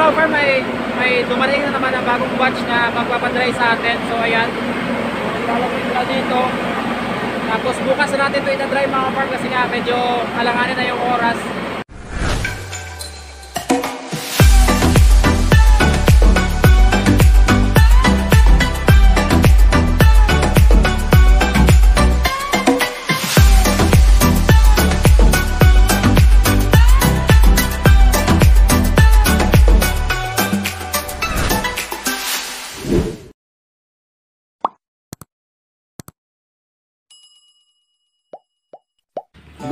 mga farm, may dumating na naman ang bagong batch na magpapadry sa atin. So ayan, ilalagay nila dito. Tapos bukas na natin ito itadry mga farm kasi nga medyo alanganin na yung oras.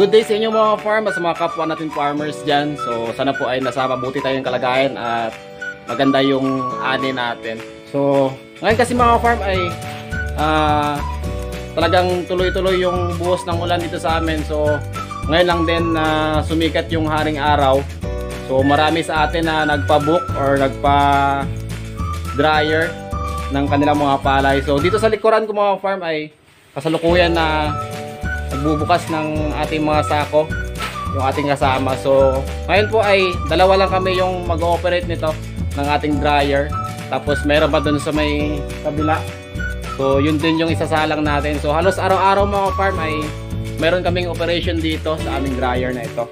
Good day sa inyo mga farm, sa mga kapwa natin farmers dyan. So sana po ay nasa mabuti tayong kalagayan at maganda yung ani natin. So ngayon kasi mga farm ay talagang tuloy-tuloy yung buhos ng ulan dito sa amin. So ngayon lang din sumikat yung haring araw. So marami sa atin na nagpa-book or nagpa-dryer ng kanilang mga palay. So dito sa likuran ko mga farm ay kasalukuyan na nagbubukas ng ating mga sako yung ating kasama. So ngayon po ay dalawa lang kami yung mag-ooperate nito ng ating dryer, tapos meron pa dun sa may kabila. So yun din yung isasalang natin. So halos araw-araw mga farm ay meron kaming operation dito sa aming dryer na ito.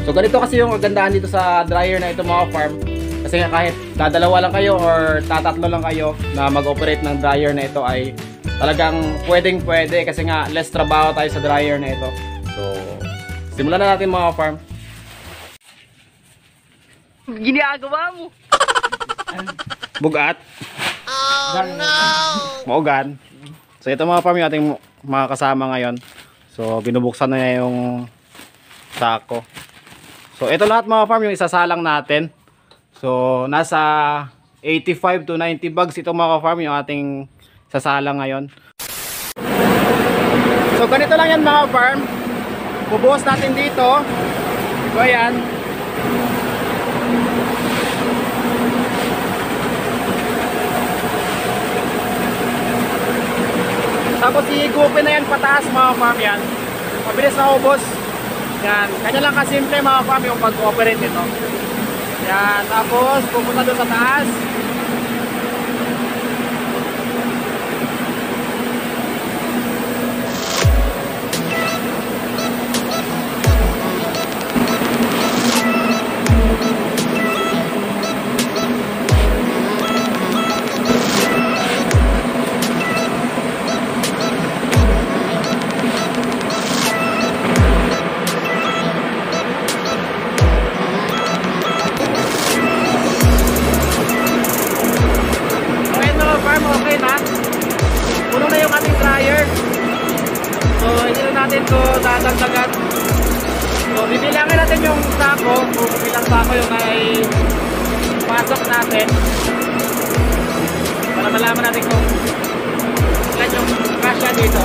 So ganito kasi yung kagandahan dito sa dryer na ito mga farm, kasi kahit dadalawa lang kayo or tatatlo lang kayo na mag-operate ng dryer na ito ay talagang pwedeng-pwede kasi nga less trabaho tayo sa dryer na ito. So, simulan na natin mga farm. Ginagawa mo? Bugat. Oh no! Maugan. So, ito mga farm yung ating mga kasama ngayon. So, binubuksan na niya yung sako. So, ito lahat mga farm yung isasalang natin. So, nasa 85 to 90 bags ito mga farm yung ating sasalang ngayon. So ganito lang yan mga farm. Bubuhos natin dito. So ayan. Tapos ihigupin na yan pataas mga farm yan. Mabilis na ubos. Yan. Kanya lang kasimple mga farm yung pag-operate nito. Yan. Tapos pupunta doon sa taas. Okay na. Puno na yung ating dryer. So hindi na natin ito dadagdagan. So bibilangin natin yung sako. Kung ilang sako yung ay pasok natin para malaman natin kung ilan yung kasya dito.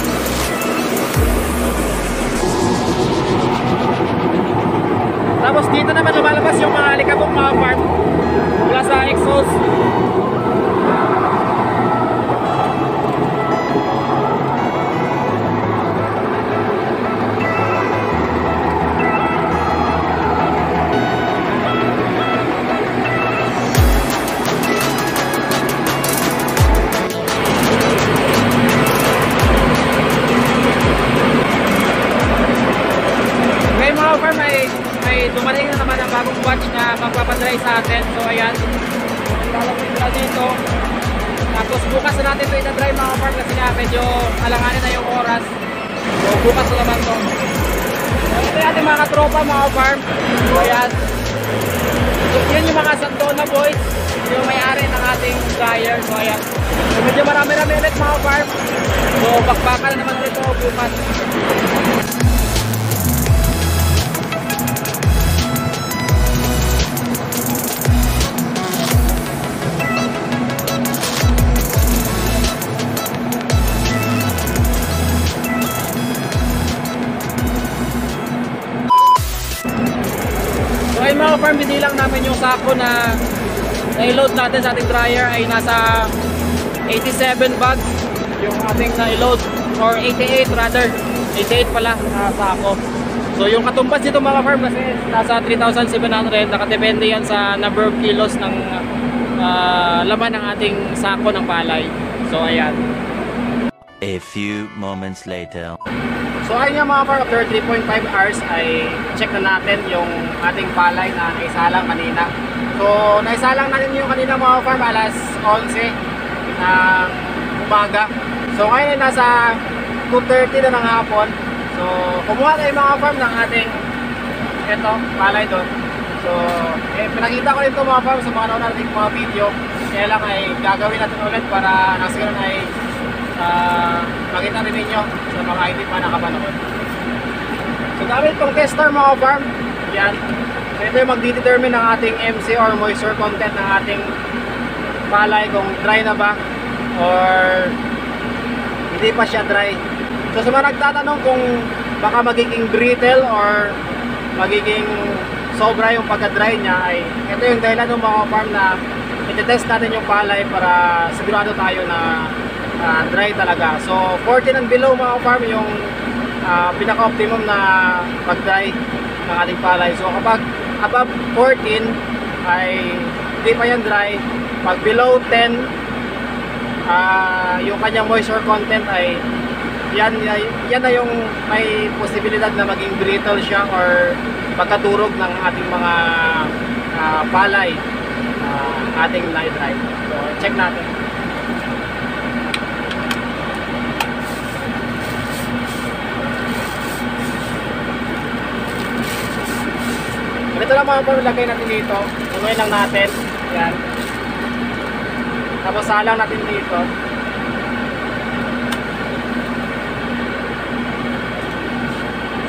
Tapos dito naman lumalabas yung mga alikabok mga farm mula sa exhaust. May dumating na naman ang bagong batch na magpapadry sa atin. So ayan, ilalagay nila dito. Tapos bukas na natin ito itadry mga farm kasi nga medyo alanganin na yung oras. So bukas na naman ito. So ito yung ating mga tropa mga farm. So ayan, yun yung mga Santona boys, yung may-ari ng ating dryer. So ayan, so medyo marami-rami ulit mga farm. So bakbakan na naman dito bukas. So ayun mga farm, binilang namin yung sako na na-load natin sa ating dryer ay nasa 87 bags yung ating na-load, or 88 rather, 88 pala na sako. So yung katumbas dito mga farm kasi nasa 3,700, nakadepende yan sa number of kilos ng laman ng ating sako ng palay. So ayan. A few moments later. So ayun nga mga farm, after 3.5 hours ay check na natin yung ating palay na naisalang kanina. So naisalang natin yung kanina mga farm alas 11 ng umaga. So ngayon ay nasa 2:30 na ng hapon. So kumuha tayo mga farm ng ating eto, palay doon. So pinakita ko ito mga farm sa mga nauna nating mga video. Kaya lang ay gagawin natin ulit para nasa ganun ay makita rin ninyo sa mga hindi pa nakapanood. So gamit itong tester mga farm, yan. So ito yung magdedetermine ng ating MC or moisture content ng ating palay kung dry na ba or hindi pa siya dry. So sa mga nagtatanong kung baka magiging brittle or magiging sobra yung pagka-dry niya, ay ito yung dahilan ng mga farm na i-test natin yung palay para sigurado tayo na dry talaga. So 14 and below mga farm yung pinaka-optimum na pag-dry ng ating palay. So kapag above 14 ay hindi pa yan dry. Pag below 10 yung kanyang moisture content ay yan na yung may posibilidad na maging brittle siya or pagkadurog ng ating mga palay ating na-dry. So check natin. Ito lang mga farm, lagay natin dito. Unuin lang natin. Yan. Tapos salang natin dito.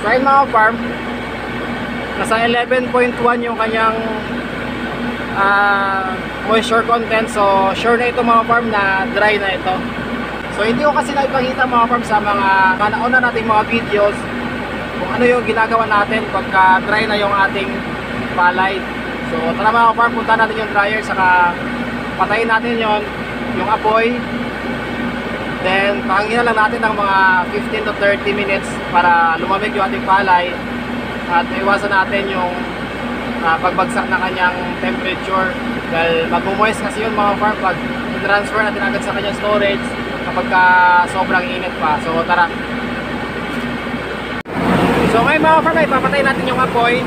So ayun mga farm, nasa 11.1 yung kanyang moisture content. So sure na ito mga farm na dry na ito. So hindi ko kasi naipakita mga farm sa mga nauna nating mga videos kung ano yung ginagawa natin pagka dry na yung ating palay. So tara mga farm, punta natin yung dryer, saka patayin natin yung apoy. Then pahangin lang natin ng mga 15 to 30 minutes para lumamig yung ating palay at iwasan natin yung pagbagsak ng kanyang temperature, dahil mag-moist kasi yun mga farm pag transfer natin agad sa kanyang storage kapag sobrang init pa. So tara. So ngayon mga farm, ipapatay natin yung apoy.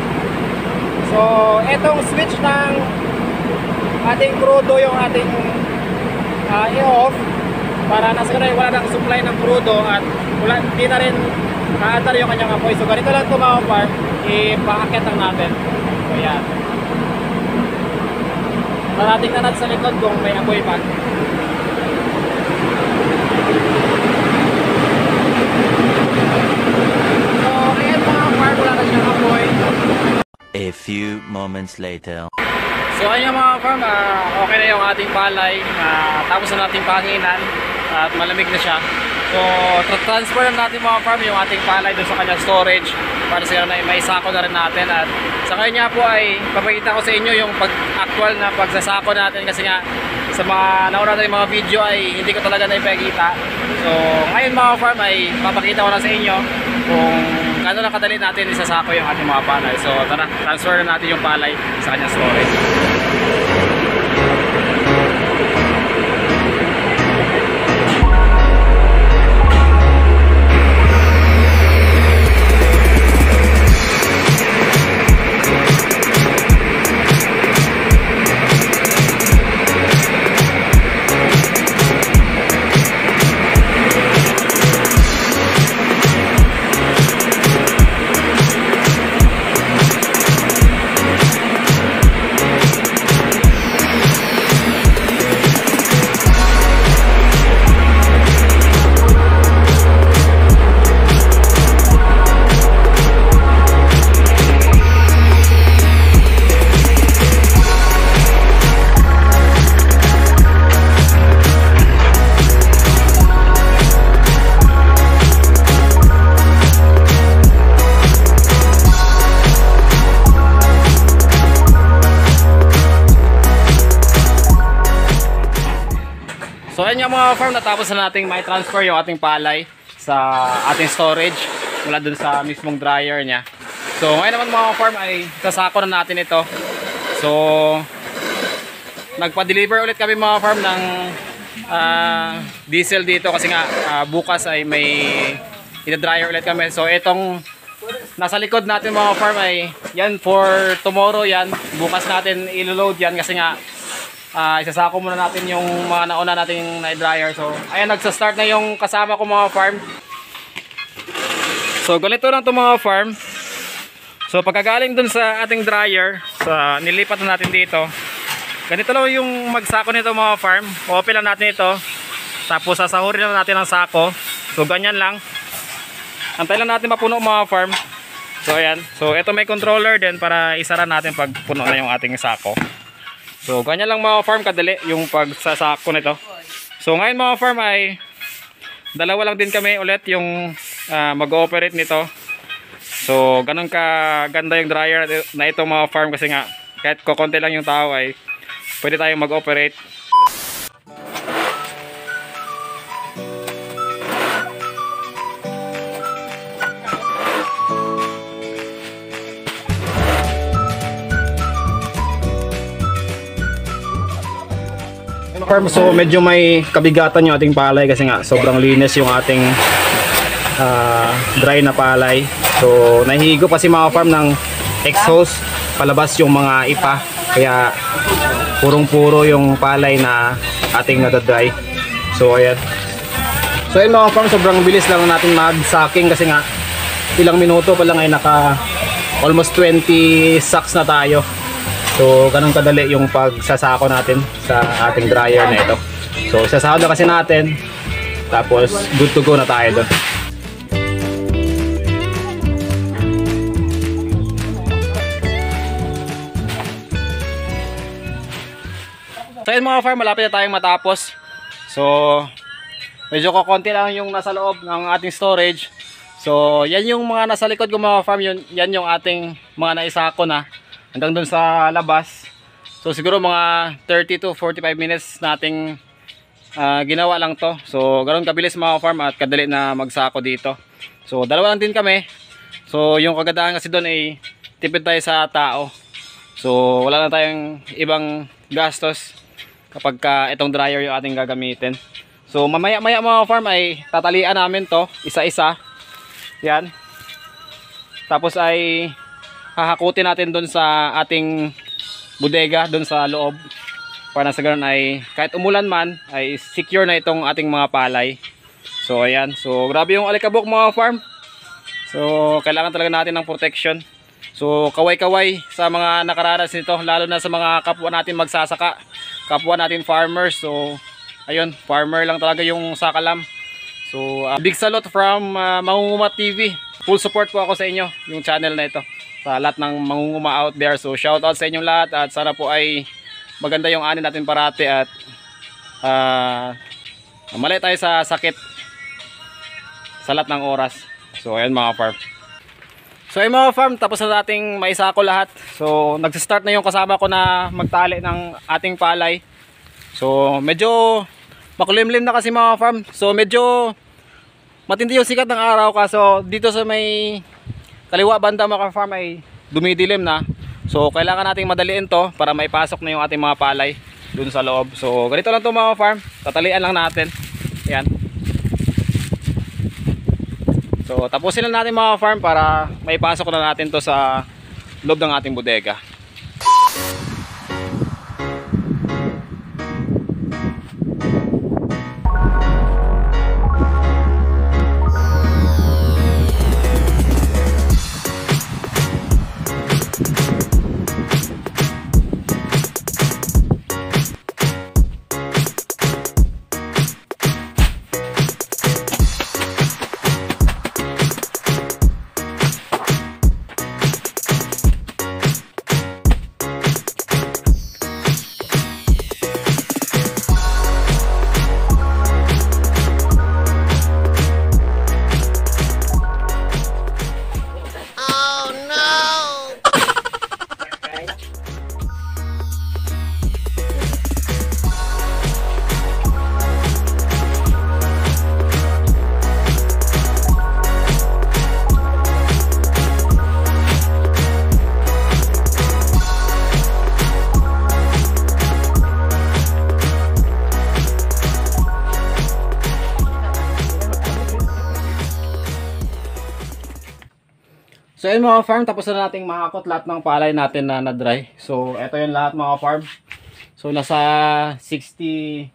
So etong switch ng ating crudo yung ating i-off para nasa ganun wala nang supply ng crudo at hindi na rin aandar yung kanyang apoy. So ganito lang ito mga farm, ipaakit lang natin. So yan. Narating na natin sa likod kung may apoy pa. So ayan mga farm, wala na siyang apoy. A few moments later. So ayun mga farm, okay na yung ating palay. Tapos na nating panginan at malamig na siya. So transfer na natin mga farm yung ating palay doon sa kanyang storage para sa na may sako na rin natin. At sa kanya po ay papakita ko sa inyo yung actual na pagsasako natin, kasi nga sa mga nauna natin mga video ay hindi ko talaga naipakita. So ngayon mga farm ay papakita ko na sa inyo kung gaano lang kadali natin isasako yung ating mga palay. So tara, transfer na natin yung palay sa kanyang storage. So ayun nga mga farm, natapos na nating may transfer yung ating palay sa ating storage mula dun sa mismong dryer niya. So ngayon naman mga farm ay sasako na natin ito. So nagpa-deliver ulit kami mga farm ng diesel dito kasi nga bukas ay may ina-dryer ulit kami. So itong nasa likod natin mga farm ay yan for tomorrow yan. Bukas natin ilo-load yan kasi nga isasako muna natin yung mga nauna nating na-dryer. So ayan, nagsa-start na yung kasama ko mga farm. So ganito lang ito mga farm. So pagkagaling dun sa ating dryer, sa nilipat na natin dito, ganito lang yung magsako nito mga farm. Open lang natin ito. Tapos sasahurin lang natin ang sako. So ganyan lang. Antay lang natin mapuno mga farm. So ayan. So ito may controller din para isara natin pag puno na yung ating sako. So ganyan lang mga farm kadali yung pagsasako nito. So ngayon mga farm ay dalawa lang din kami ulit yung mag-ooperate nito. So ganun ka ganda yung dryer na ito mga farm kasi nga kahit kokonti lang yung tao ay pwede tayong mag-operate. So medyo may kabigatan yung ating palay kasi nga sobrang linis yung ating dry na palay. So nahihigo pa si mga farm ng exhaust palabas yung mga ipa, kaya purong-puro yung palay na ating nadadry. So ayan. So ayun mga farm, sobrang bilis lang natin mag-sacking kasi nga ilang minuto pa lang ay naka almost 20 sacks na tayo. So ganun kadali yung pagsasako natin sa ating dryer na ito. So sasako na kasi natin, tapos good to go na tayo doon. So yun mga farm, malapit na tayong matapos. So medyo kukonti lang yung nasa loob ng ating storage. So yan yung mga nasa likod ko mga farm, yan yung ating mga naisako na hanggang dun sa labas. So siguro mga 30 to 45 minutes nating ginawa lang to. So ganoon kabilis mga farm at kadali na magsako dito. So dalawa lang din kami. So yung kagandahan kasi doon ay tipid tayo sa tao. So wala na tayong ibang gastos kapag itong dryer yung ating gagamitin. So mamaya mga farm ay tatalian namin to isa-isa. Yan. Tapos ay hahakutin natin doon sa ating bodega doon sa loob para sa ganun ay kahit umulan man ay secure na itong ating mga palay. So ayan, so grabe yung alikabok mga farm. So kailangan talaga natin ng protection. So kaway-kaway sa mga nakaranas nito, lalo na sa mga kapwa natin magsasaka, kapwa natin farmers. So ayun, farmer lang talaga yung sakalam. So big salute from Mangunguma TV. Full support po ako sa inyo, yung channel na ito, sa lahat ng mangunguma out there. So shout out sa inyong lahat at sana po ay maganda yung ani natin parati at malay tayo sa sakit sa lahat ng oras. So ayan mga farm. So ayun mga farm, tapos na nating maisako lahat. So nagsa-start na yung kasama ko na magtali ng ating palay. So medyo makulimlim na kasi mga farm. So medyo matindi yung sikat ng araw, kaso dito sa may kaliwa banda mga farm ay dumidilim na. So kailangan nating madaliin to para maipasok na yung ating mga palay dun sa loob. So ganito lang to mga farm, tatalian lang natin. Yan. So tapusin lang natin mga farm para maipasok na natin to sa loob ng ating bodega. So ayun mga farm, tapos na nating mahakot lahat ng palay natin na na-dry. So ito yung lahat mga farm. So nasa 60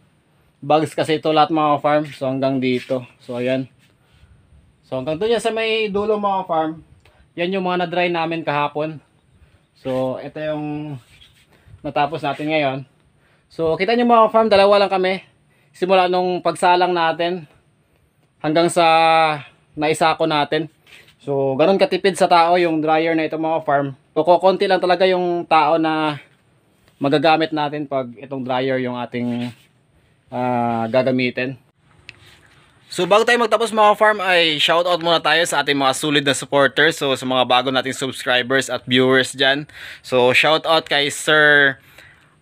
bags kasi ito lahat mga farm. So hanggang dito. So ayan. So hanggang doon yan sa may dulo mga farm. Yan yung mga na-dry namin kahapon. So ito yung natapos natin ngayon. So kita nyo mga farm, dalawa lang kami. Simula nung pagsalang natin hanggang sa naisako natin. So ganun katipid sa tao yung dryer na ito mga farm. So kukunti lang talaga yung tao na magagamit natin pag itong dryer yung ating gagamitin. So bago tayo magtapos mga farm ay shoutout muna tayo sa ating mga solid na supporters. So sa mga bago nating subscribers at viewers dyan. So shoutout kay Sir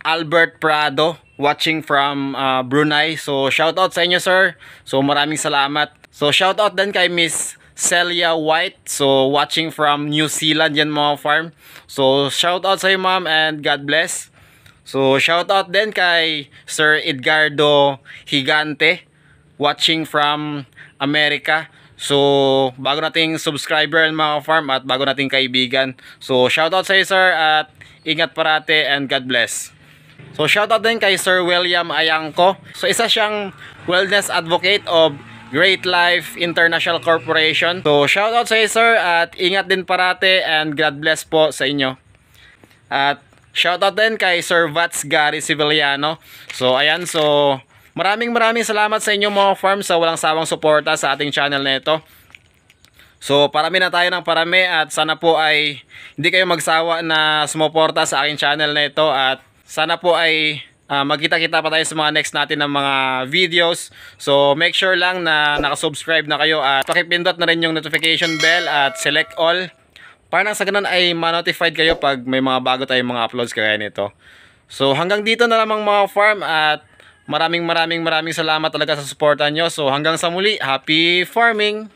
Albert Prado watching from Brunei. So shoutout sa inyo sir. So maraming salamat. So shoutout din kay Miss Celia White. So watching from New Zealand yan mga farm. So shoutout sa iyo ma'am and God bless. So shoutout din kay Sir Edgardo Higante watching from America. So bago nating subscriber mga farm at bago nating kaibigan. So shoutout sa iyo sir at ingat parate and God bless. So shoutout din kay Sir William Ayangco. So isa siyang wellness advocate of Great Life International Corporation. So shoutout sa iyo sir at ingat din parate and God bless po sa inyo. At shoutout din kay Sir Vats Gary Civiliano. So ayan, so maraming salamat sa inyo mga farm sa walang sawang suporta sa ating channel na ito. So parami na tayo ng parami at sana po ay hindi kayo magsawa na sumuporta sa aking channel na ito at sana po ay magkita-kita pa tayo sa mga next natin ng mga videos. So make sure lang na nakasubscribe na kayo at pakipindot na rin yung notification bell at select all para nang sa ganun ay ma-notified kayo pag may mga bago tayong mga uploads kagaya nito. So hanggang dito na lamang mga farm at maraming salamat talaga sa suporta nyo. So hanggang sa muli, happy farming!